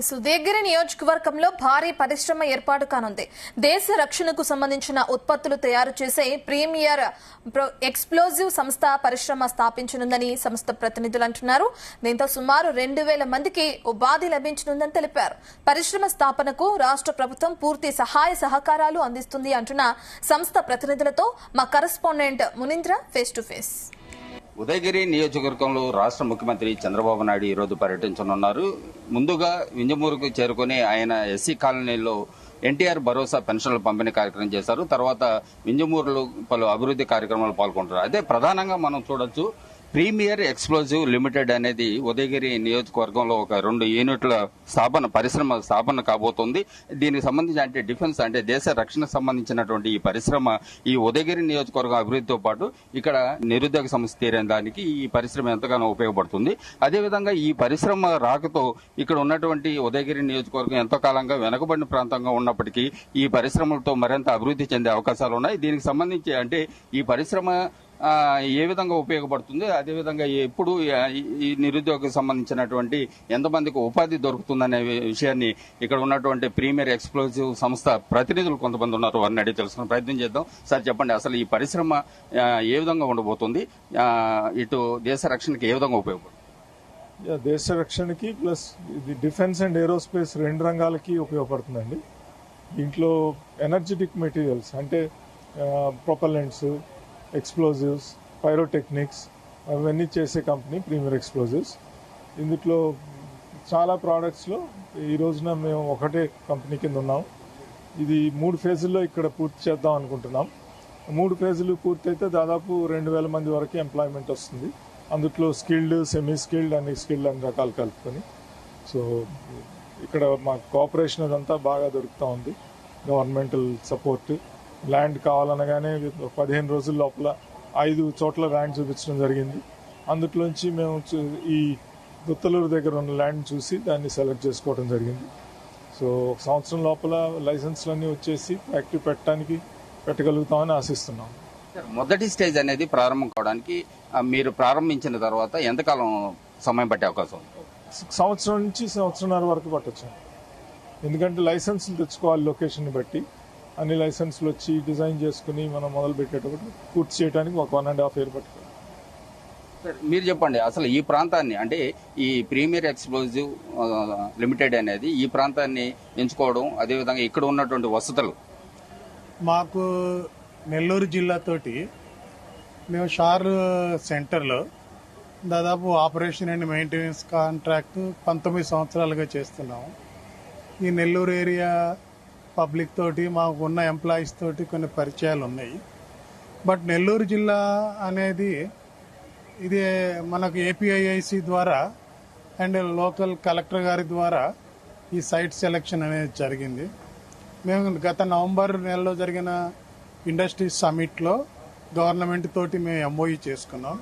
సుదేగిరి నియోజకవర్గంలో భారీ పరిశ్రమ ఏర్పాటు కానుంది. దేశ రక్షణకు సంబంధించిన ఉత్పత్తులు తయారు చేసే ప్రీమియర్ ఎక్స్ప్లోజివ్ సంస్థ పరిశ్రమ స్థాపించనుందని సంస్థ ప్రతినిధులు అంటున్నారు. దీంతో సుమారు 2000 మందికి ఉపాధి లభించనుందని తెలిపారు. పరిశ్రమ స్థాపనకు రాష్ట్ర ప్రభుత్వం పూర్తి సహాయ సహకారాలు అందిస్తుంది అంటున్న సంస్థ ప్రతినిధులతో మా కరెస్పాండెంట్ మునీంద్ర ఫేస్ టు ఫేస్. ఉదయగిరి నియోజకవర్గంలో రాష్ట్ర ముఖ్యమంత్రి చంద్రబాబు నాయుడు ఈ రోజు పర్యటించనున్నారు. ముందుగా వింజమూరుకు చేరుకుని ఆయన ఎస్సీ కాలనీలో ఎన్టీఆర్ భరోసా పెన్షన్ల పంపిణీ కార్యక్రమం చేశారు. తర్వాత వింజమూరులో పలు అభివృద్ధి కార్యక్రమాలు పాల్గొంటారు. అదే ప్రధానంగా మనం చూడొచ్చు, ప్రీమియర్ ఎక్స్ప్లోజివ్ లిమిటెడ్ అనేది ఉదయగిరి నియోజకవర్గంలో ఒక 2 యూనిట్ల పరిశ్రమ స్థాపన కాబోతోంది. దీనికి సంబంధించి అంటే డిఫెన్స్ అంటే దేశ రక్షణకు సంబంధించినటువంటి ఈ పరిశ్రమ ఈ ఉదయగిరి నియోజకవర్గం అభివృద్ధితో పాటు ఇక్కడ నిరుద్యోగ సమస్య తీరే దానికి ఈ పరిశ్రమ ఎంతగానో ఉపయోగపడుతుంది. అదేవిధంగా ఈ పరిశ్రమ రాకతో ఇక్కడ ఉన్నటువంటి ఉదయగిరి నియోజకవర్గం ఎంతో కాలంగా వెనుకబడిన ప్రాంతంగా ఉన్నప్పటికీ ఈ పరిశ్రమలతో మరింత అభివృద్ధి చెందే అవకాశాలు ఉన్నాయి. దీనికి సంబంధించి అంటే ఈ పరిశ్రమ ఏ విధంగా ఉపయోగపడుతుంది, అదేవిధంగా ఎప్పుడు ఈ నిరుద్యోగకు సంబంధించినటువంటి ఎంతమందికి ఉపాధి దొరుకుతుందనే విషయాన్ని ఇక్కడ ఉన్నటువంటి ప్రీమియర్ ఎక్స్ప్లోజివ్ సంస్థ ప్రతినిధులు కొంతమంది ఉన్నారు, వారిని అడిగి తెలుసుకునే ప్రయత్నం చేద్దాం. సార్ చెప్పండి, అసలు ఈ పరిశ్రమ ఏ విధంగా ఉండబోతుంది, ఇటు దేశ రక్షణకి ఏ విధంగా ఉపయోగపడుతుంది? దేశ రక్షణకి ప్లస్ ఇది డిఫెన్స్ అండ్ ఏరోస్పేస్ 2 రంగాలకి ఉపయోగపడుతుందండి. దీంట్లో ఎనర్జెటిక్ మెటీరియల్స్ అంటే ప్రొపల్లెంట్స్, ఎక్స్ప్లోజివ్స్, పైరోటెక్నిక్స్ అవన్నీ చేసే కంపెనీ ప్రీమియర్ ఎక్స్ప్లోజివ్స్. ఇందులో చాలా ప్రోడక్ట్స్లో ఈ రోజున మేము ఒకటే కంపెనీ కింద ఉన్నాం. ఇది 3 ఫేజుల్లో ఇక్కడ పూర్తి చేద్దాం అనుకుంటున్నాం. 3 ఫేజులు పూర్తయితే దాదాపు 2000 మంది వరకు ఎంప్లాయ్మెంట్ వస్తుంది. అందులో స్కిల్డ్, సెమీ స్కిల్డ్, స్కిల్డ్ అన్ని రకాలు కలుపుకొని. సో ఇక్కడ మా కోఆపరేషన్ అదంతా బాగా దొరుకుతూ ఉంది. గవర్నమెంటల్ సపోర్ట్, ల్యాండ్ కావాలనగానే 15 రోజుల లోపల 5 చోట్ల ల్యాండ్ చూపించడం జరిగింది. అందులోంచి మేము ఈ దుత్తలూరు దగ్గర ఉన్న ల్యాండ్ చూసి దాన్ని సెలెక్ట్ చేసుకోవడం జరిగింది. సో 1 సంవత్సరం లోపల లైసెన్స్లన్నీ వచ్చేసి ఫ్యాక్టరీ పెట్టగలుగుతామని ఆశిస్తున్నాం. మొదటి స్టేజ్ అనేది ప్రారంభం కావడానికి మీరు ప్రారంభించిన తర్వాత ఎంతకాలం సమయం పట్టే అవకాశం ఉంది? 1 సంవత్సరం నుంచి 1.5 సంవత్సరాల వరకు పట్టొచ్చు. ఎందుకంటే లైసెన్సులు తెచ్చుకోవాలి, లొకేషన్ బట్టి అన్ని లైసెన్సులు వచ్చి డిజైన్ చేసుకుని మనం మొదలు పెట్టేటప్పుడు పూర్తి చేయడానికి 1.5 year పట్టుకోవాలి. మీరు చెప్పండి, అసలు ఈ ప్రాంతాన్ని అంటే ఈ ప్రీమియర్ ఎక్స్ప్లోజివ్ లిమిటెడ్ అనేది ఈ ప్రాంతాన్ని ఎంచుకోవడం, అదేవిధంగా ఇక్కడ ఉన్నటువంటి వసతులు మాకు నెల్లూరు జిల్లాతోటి మేము షార్ సెంటర్లో దాదాపు ఆపరేషన్ అండ్ మెయింటెనెన్స్ కాంట్రాక్ట్ 19 సంవత్సరాలుగా చేస్తున్నాము. ఈ నెల్లూరు ఏరియా పబ్లిక్ తోటి మాకు ఉన్న ఎంప్లాయీస్ తోటి కొన్ని పరిచయాలు ఉన్నాయి. బట్ నెల్లూరు జిల్లా అనేది ఇది మనకు ఏపీఐఐసి ద్వారా అండ్ లోకల్ కలెక్టర్ గారి ద్వారా ఈ సైట్ సెలెక్షన్ అనేది జరిగింది. మేము గత నవంబర్ నెలలో జరిగిన ఇండస్ట్రీస్ సమిట్లో గవర్నమెంట్ తోటి మేము ఎంఓయూ చేసుకున్నాం.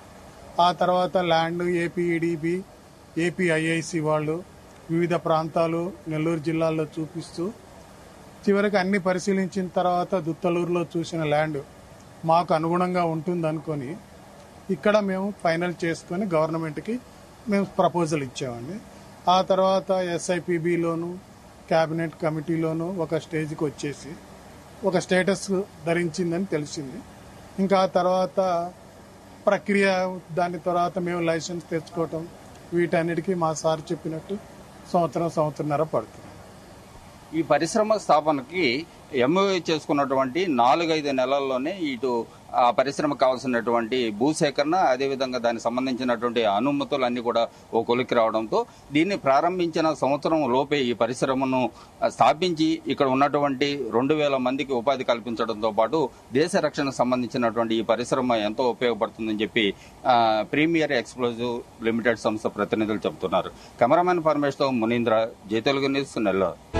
ఆ తర్వాత ల్యాండ్ ఏపీఈడిబి, ఏపీఐఐసి వాళ్ళు వివిధ ప్రాంతాలు నెల్లూరు జిల్లాలో చూపిస్తూ చివరికి అన్ని పరిశీలించిన తర్వాత దుత్తలూరులో చూసిన ల్యాండ్ మాకు అనుగుణంగా ఉంటుందనుకొని ఇక్కడ మేము ఫైనల్ చేసుకొని గవర్నమెంట్కి మేము ప్రపోజల్ ఇచ్చామండి. ఆ తర్వాత ఎస్ఐపిబిలోను క్యాబినెట్ కమిటీలోను ఒక స్టేజ్కి వచ్చేసి ఒక స్టేటస్ ధరించిందని తెలిసింది. ఇంకా ఆ తర్వాత ప్రక్రియ, దాని తర్వాత మేము లైసెన్స్ తెచ్చుకోవటం, వీటన్నిటికీ మా సార్ చెప్పినట్టు సంవత్సరంన్నర పడుతుంది. ఈ పరిశ్రమ స్థాపనకి ఎంఓయూ చేసుకున్నటువంటి 4-5 నెలల్లోనే ఇటు ఆ పరిశ్రమకు కావాల్సినటువంటి భూసేకరణ, అదేవిధంగా దానికి సంబంధించినటువంటి అనుమతులు అన్ని కూడా ఓ కొలిక్కి రావడంతో దీన్ని ప్రారంభించిన సంవత్సరం లోపే ఈ పరిశ్రమను స్థాపించి ఇక్కడ ఉన్నటువంటి 2000 మందికి ఉపాధి కల్పించడంతో పాటు దేశ రక్షణకు సంబంధించినటువంటి ఈ పరిశ్రమ ఎంతో ఉపయోగపడుతుందని చెప్పి ప్రీమియర్ ఎక్స్ప్లోజివ్ లిమిటెడ్ సంస్థ ప్రతినిధులు చెబుతున్నారు. కెమెరామెన్ పరమేశ్తో మునీంద్ర, జై తెలుగు న్యూస్, నెల్లూరు.